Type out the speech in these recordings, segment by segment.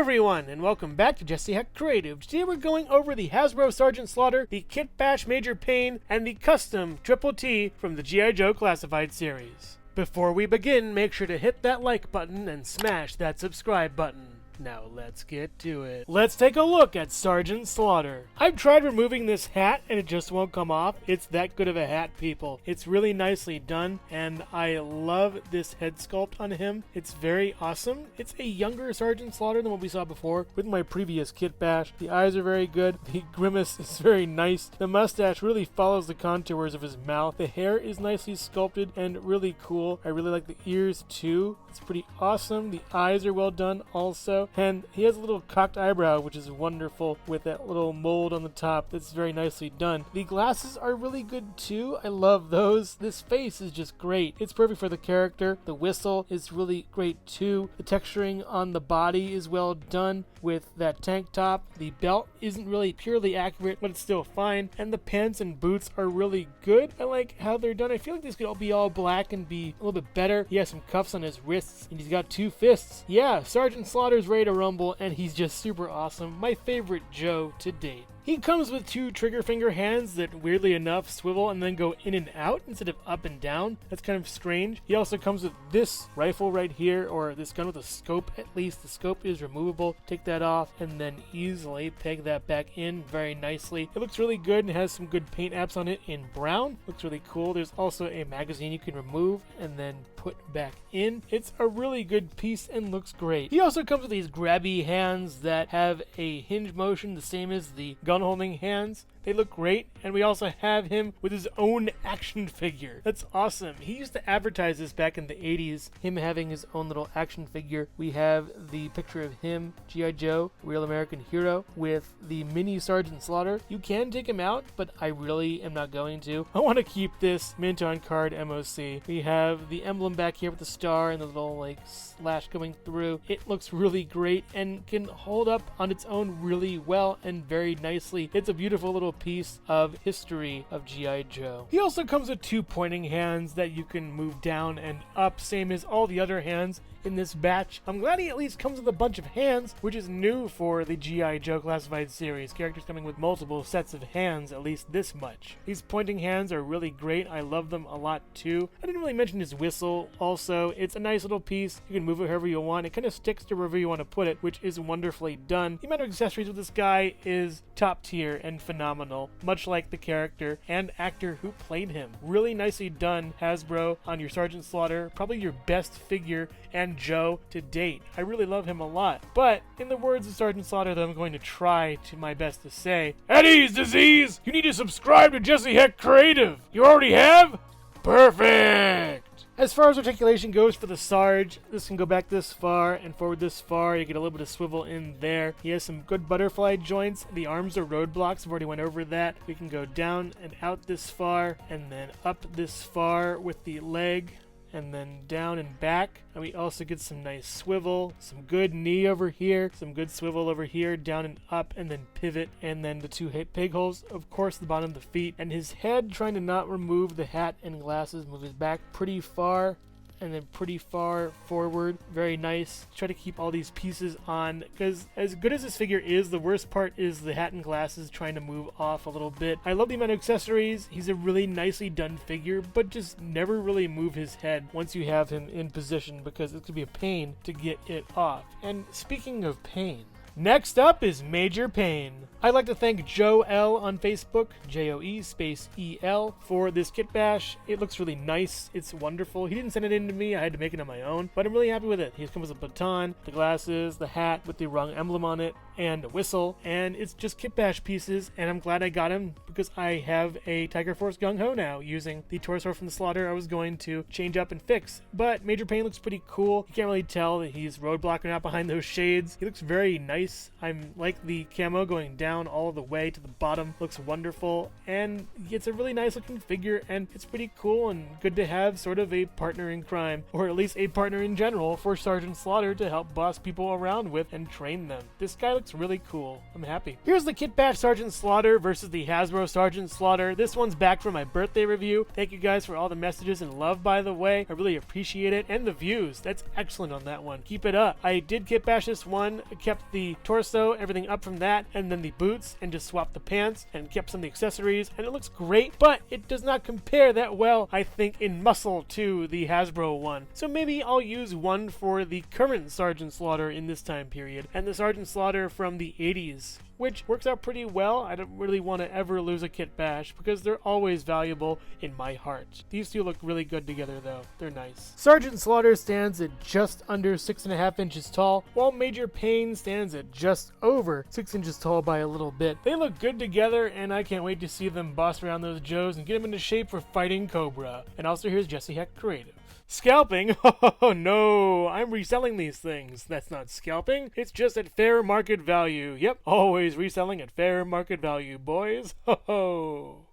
everyone, and welcome back to Jesse Heck Creative. Today we're going over the Hasbro Sergeant Slaughter, the Kitbash Major Payne, and the custom Triple T from the G.I. Joe Classified series. Before we begin, make sure to hit that like button and smash that subscribe button. Now let's get to it. Let's take a look at Sergeant Slaughter. I've tried removing this hat and it just won't come off. It's that good of a hat, people. It's really nicely done and I love this head sculpt on him. It's very awesome. It's a younger Sergeant Slaughter than what we saw before with my previous Kitbash. The eyes are very good. The grimace is very nice. The mustache really follows the contours of his mouth. The hair is nicely sculpted and really cool. I really like the ears too. It's pretty awesome. The eyes are well done also. And he has a little cocked eyebrow, which is wonderful, with that little mold on the top. That's very nicely done. The glasses are really good too. I love those. This face is just great. It's perfect for the character. The whistle is really great too. The texturing on the body is well done with that tank top. The belt isn't really purely accurate, but it's still fine. And the pants and boots are really good. I like how they're done. I feel like these could all be all black and be a little bit better. He has some cuffs on his wrists, and he's got 2 fists. Yeah, Sergeant Slaughter's ready to rumble, and he's just super awesome. My favorite Joe to date. He comes with 2 trigger finger hands that weirdly enough swivel and then go in and out instead of up and down. That's kind of strange. He also comes with this rifle right here, or this gun with a scope at least. The scope is removable. Take that off and then easily peg that back in very nicely. It looks really good and has some good paint apps on it in brown. Looks really cool. There's also a magazine you can remove and then put back in. It's a really good piece and looks great. He also comes with these grabby hands that have a hinge motion the same as the gun holding hands. They look great, and we also have him with his own action figure. That's awesome. He used to advertise this back in the 80s, him having his own little action figure. We have the picture of him, G.I. Joe, Real American Hero, with the mini Sergeant Slaughter. You can take him out, but I really am not going to. I want to keep this mint on card MOC. We have the emblem back here with the star and the little like slash going through. It looks really great and can hold up on its own really well and very nicely. It's a beautiful little piece of history of G.I. Joe. He also comes with 2 pointing hands that you can move down and up, same as all the other hands in this batch. I'm glad he at least comes with a bunch of hands, which is new for the G.I. Joe Classified series. Characters coming with multiple sets of hands, at least this much. These pointing hands are really great. I love them a lot too. I didn't really mention his whistle also. It's a nice little piece. You can move it however you want. It kind of sticks to wherever you want to put it, which is wonderfully done. The amount of accessories with this guy is top tier and phenomenal, much like the character and actor who played him. Really nicely done, Hasbro, on your Sergeant Slaughter. Probably your best figure and Joe to date. I really love him a lot. But in the words of Sergeant Slaughter that I'm going to try to my best to say, at ease, disease! You need to subscribe to Jesse Heck Creative! You already have? Perfect! As far as articulation goes for the Sarge, this can go back this far and forward this far. You get a little bit of swivel in there. He has some good butterfly joints. The arms are roadblocks. I've already went over that. We can go down and out this far and then up this far with the leg, and then down and back. And we also get some nice swivel, some good knee over here, some good swivel over here, down and up, and then pivot, and then the 2 peg holes, of course, the bottom of the feet. And his head, trying to not remove the hat and glasses, move his back pretty far, and then pretty far forward. Very nice. Try to keep all these pieces on, because as good as this figure is, the worst part is the hat and glasses trying to move off a little bit. I love the amount of accessories. He's a really nicely done figure, but just never really move his head once you have him in position, because it could be a pain to get it off. And speaking of pain, next up is Major Payne. I'd like to thank Joe L on Facebook, Joe space EL, for this Kitbash. It looks really nice. It's wonderful. He didn't send it in to me. I had to make it on my own, but I'm really happy with it. He's come with a baton, the glasses, the hat with the wrong emblem on it, and a whistle, and it's just Kitbash pieces, and I'm glad I got him because I have a Tiger Force Gung Ho now using the torso from the Slaughter I was going to change up and fix. But Major Payne looks pretty cool. You can't really tell that he's roadblocking out behind those shades. He looks very nice. I'm like the camo going down all the way to the bottom. Looks wonderful, and it's a really nice looking figure, and it's pretty cool and good to have sort of a partner in crime, or at least a partner in general for Sergeant Slaughter to help boss people around with and train them. This guy looks looks really cool. I'm happy. Here's the Kitbash Sergeant Slaughter versus the Hasbro Sergeant Slaughter. This one's back for my birthday review. Thank you guys for all the messages and love, by the way. I really appreciate it. And the views. That's excellent on that one. Keep it up. I did kitbash this one. I kept the torso, everything up from that, and then the boots, and just swapped the pants, and kept some of the accessories, and it looks great, but it does not compare that well, I think, in muscle to the Hasbro one. So maybe I'll use one for the current Sergeant Slaughter in this time period, and the Sergeant Slaughter from the 80s, which works out pretty well. I don't really want to ever lose a kitbash because they're always valuable in my heart. These two look really good together though. They're nice. Sergeant Slaughter stands at just under 6.5 inches tall, while Major Payne stands at just over 6 inches tall by a little bit. They look good together, and I can't wait to see them boss around those Joes and get them into shape for fighting Cobra. And also here's Jesse Heck Creative. Scalping? Oh no, I'm reselling these things. That's not scalping. It's just at fair market value. Yep, always reselling at fair market value, boys. Ho ho.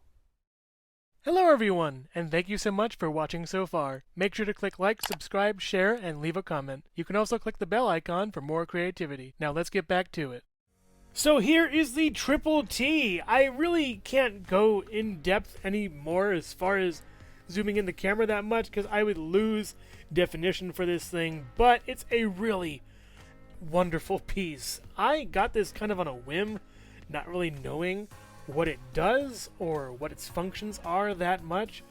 Hello everyone, and thank you so much for watching so far. Make sure to click like, subscribe, share, and leave a comment. You can also click the bell icon for more creativity. Now let's get back to it. So here is the Triple T. I really can't go in depth anymore as far as zooming in the camera that much because I would lose definition for this thing, but it's a really wonderful piece. I got this kind of on a whim, not really knowing what it does or what its functions are that much,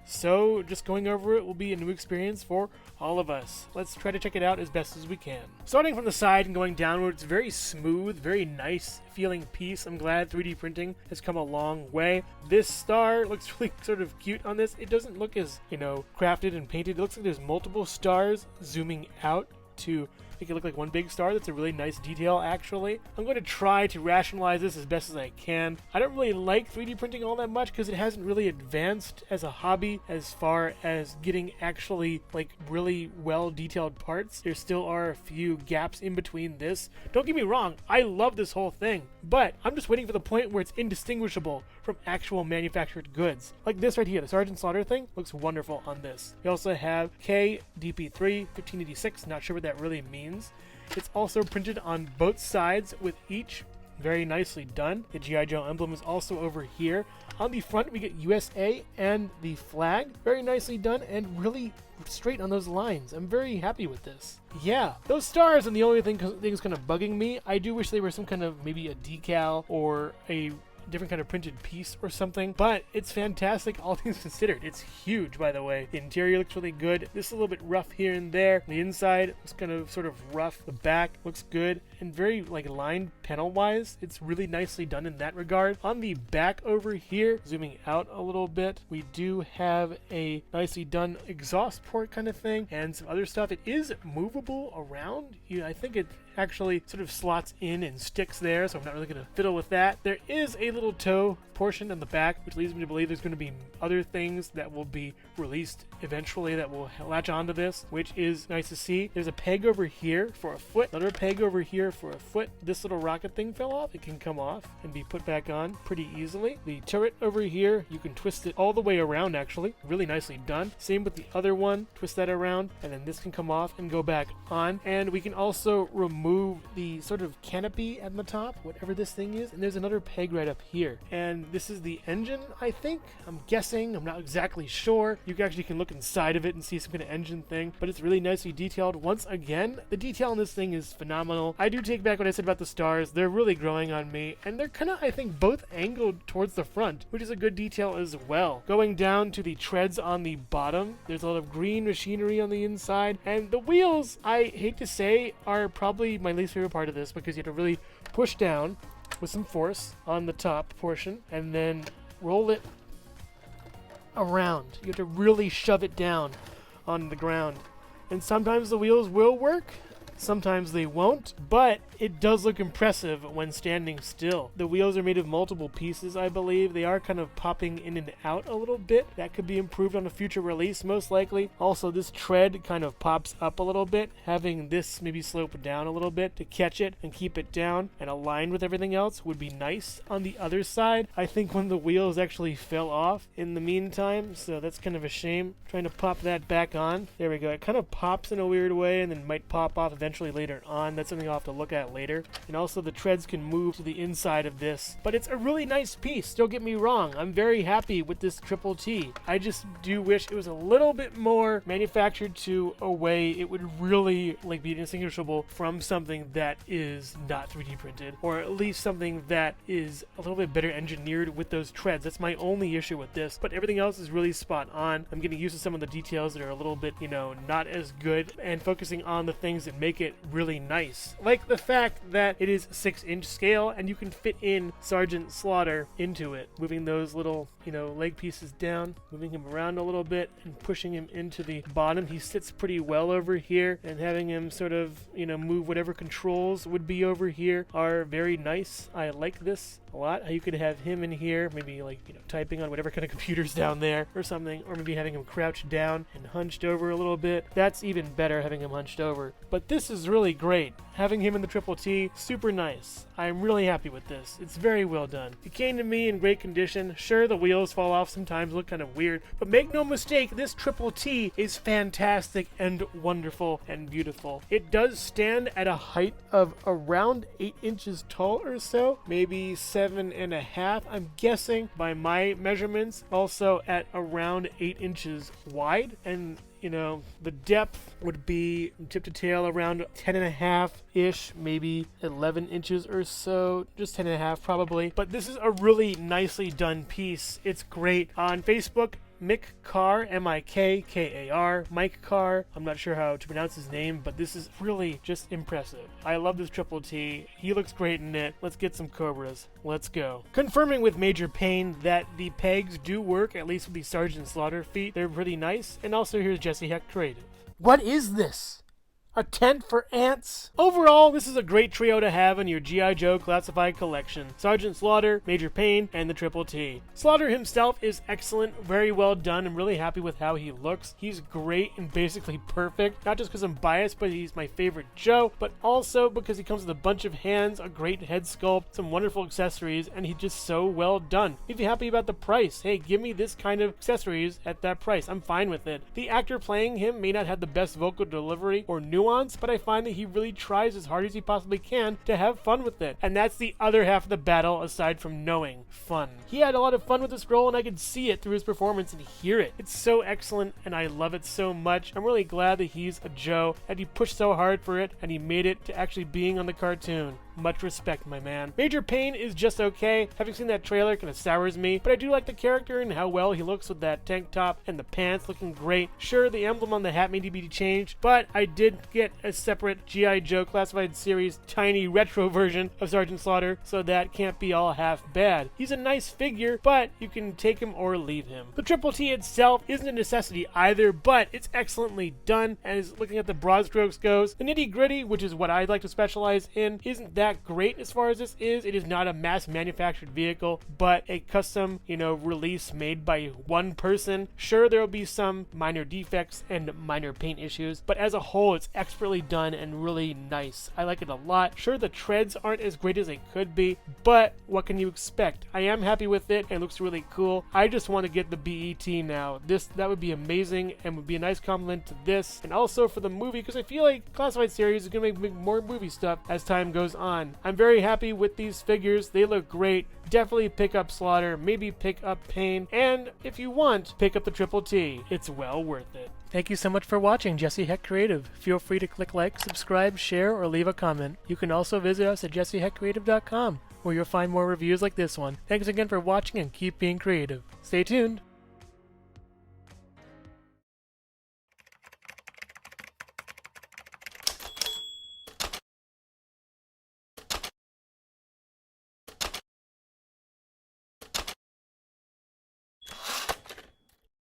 so just going over it will be a new experience for all of us. Let's try to check it out as best as we can. Starting from the side and going downward, it's very smooth, very nice feeling piece. I'm glad 3D printing has come a long way. This star looks really sort of cute on this. It doesn't look as, crafted and painted. It looks like there's multiple stars zooming out to make it look like one big star. That's a really nice detail, actually. I'm going to try to rationalize this as best as I can. I don't really like 3D printing all that much because it hasn't really advanced as a hobby as far as getting actually like really well detailed parts. There still are a few gaps in between this. Don't get me wrong, I love this whole thing, but I'm just waiting for the point where it's indistinguishable from actual manufactured goods. Like this right here, the Sergeant Slaughter thing looks wonderful on this. We also have KDP3 1586, not sure what that really means. It's also printed on both sides with each very nicely done. The G.I. Joe emblem is also over here. On the front we get USA and the flag, very nicely done and really straight on those lines. I'm very happy with this. Yeah, those stars are the only thing that's kind of bugging me. I do wish they were some kind of maybe a decal or a different kind of printed piece or something, but it's fantastic all things considered. It's huge, by the way. The interior looks really good. This is a little bit rough here and there. The inside looks kind of sort of rough. The back looks good and very like lined panel wise. It's really nicely done in that regard. On the back over here, zooming out a little bit, we do have a nicely done exhaust port kind of thing and some other stuff. It is movable around. I think it actually sort of slots in and sticks there, so I'm not really going to fiddle with that. There is a little toe portion in the back, which leads me to believe there's going to be other things that will be released eventually that will latch onto this, which is nice to see. There's a peg over here for a foot, another peg over here for a foot. This little rocket thing fell off. It can come off and be put back on pretty easily. The turret over here, you can twist it all the way around, actually. Really nicely done. Same with the other one. Twist that around, and then this can come off and go back on. And we can also remove the sort of canopy at the top, whatever this thing is. And there's another peg right up here. And this is the engine, I think. I'm guessing. I'm not exactly sure. You actually can look inside of it and see some kind of engine thing, but it's really nicely detailed. Once again, the detail on this thing is phenomenal. I do take back what I said about the stars. They're really growing on me, and they're kind of, I think, both angled towards the front, which is a good detail as well. Going down to the treads on the bottom, there's a lot of green machinery on the inside, and the wheels, I hate to say, are probably my least favorite part of this because you have to really push down with some force on the top portion and then roll it around. You have to really shove it down on the ground. And sometimes the wheels will work, sometimes they won't, but it does look impressive when standing still. The wheels are made of multiple pieces, I believe. They are kind of popping in and out a little bit. That could be improved on a future release, most likely. Also, this tread kind of pops up a little bit. Having this maybe slope down a little bit to catch it and keep it down and aligned with everything else would be nice. On the other side, I think one of the wheels actually fell off in the meantime, so that's kind of a shame. Trying to pop that back on. There we go. It kind of pops in a weird way and then might pop off eventually later on. That's something I'll have to look at that later. And also the treads can move to the inside of this. But it's a really nice piece, don't get me wrong. I'm very happy with this Triple T. I just do wish it was a little bit more manufactured to a way it would really like be indistinguishable from something that is not 3D printed, or at least something that is a little bit better engineered with those treads. That's my only issue with this, but everything else is really spot on. I'm getting used to some of the details that are a little bit, you know, not as good, and focusing on the things that make it really nice. Like the fact that it is 6-inch scale and you can fit in Sergeant Slaughter into it, moving those little, you know, leg pieces down, moving him around a little bit and pushing him into the bottom. He sits pretty well over here, and having him sort of, you know, move whatever controls would be over here are very nice. I like this a lot. How you could have him in here, maybe like, you know, typing on whatever kind of computer's down there or something, or maybe having him crouched down and hunched over a little bit. That's even better, having him hunched over. But this is really great. Having him in the Triple T, super nice. I'm really happy with this. It's very well done. It came to me in great condition. Sure, the wheels fall off sometimes, look kind of weird, but make no mistake, this Triple T is fantastic and wonderful and beautiful. It does stand at a height of around 8 inches tall or so, maybe 7.5, I'm guessing by my measurements. Also at around 8 inches wide, and you know, the depth would be tip to tail around 10.5-ish, maybe 11 inches or so, just 10.5 probably. But this is a really nicely done piece. It's great. On Facebook, Mick Carr, M-I-K-K-A-R, Mike Carr. I'm not sure how to pronounce his name, but this is really just impressive. I love this Triple T. He looks great in it. Let's get some Cobras. Let's go. Confirming with Major Payne that the pegs do work, at least with the Sergeant Slaughter feet. They're pretty nice. And also here's Jesse Heck Creative. What is this? A tent for ants? Overall, this is a great trio to have in your G.I. Joe classified collection. Sergeant Slaughter, Major Payne, and the Triple T. Slaughter himself is excellent, very well done. I'm really happy with how he looks. He's great and basically perfect, not just because I'm biased, but he's my favorite Joe, but also because he comes with a bunch of hands, a great head sculpt, some wonderful accessories, and he's just so well done. If you're happy about the price, hey, give me this kind of accessories at that price. I'm fine with it. The actor playing him may not have the best vocal delivery or nuance, but I find that he really tries as hard as he possibly can to have fun with it. And that's the other half of the battle, aside from knowing fun. He had a lot of fun with this role, and I could see it through his performance and hear it. It's so excellent, and I love it so much. I'm really glad that he's a Joe, and he pushed so hard for it, and he made it to actually being on the cartoon. Much respect, my man. Major Payne is just okay. Having seen that trailer kind of sours me, but I do like the character and how well he looks with that tank top and the pants looking great. Sure, the emblem on the hat may need to be changed, but I did get a separate G.I. Joe Classified Series tiny retro version of Sergeant Slaughter, so that can't be all half bad. He's a nice figure, but you can take him or leave him. The Triple T itself isn't a necessity either, but it's excellently done, and as looking at the broad strokes goes, the nitty gritty, which is what I'd like to specialize in, isn't that great as far as this is. It is not a mass manufactured vehicle, but a custom, you know, release made by one person. Sure, there will be some minor defects and minor paint issues, but as a whole, it's expertly done and really nice. I like it a lot. Sure, the treads aren't as great as they could be, but what can you expect? I am happy with it. It looks really cool. I just want to get the BET now. That would be amazing and would be a nice compliment to this, and also for the movie, because I feel like Classified Series is going to make more movie stuff as time goes on. I'm very happy with these figures. They look great. Definitely pick up Slaughter, maybe pick up Payne, and if you want, pick up the Triple T. It's well worth it. Thank you so much for watching Jesse Heck Creative. Feel free to click like, subscribe, share, or leave a comment. You can also visit us at jesseheckcreative.com, where you'll find more reviews like this one. Thanks again for watching, and keep being creative. Stay tuned.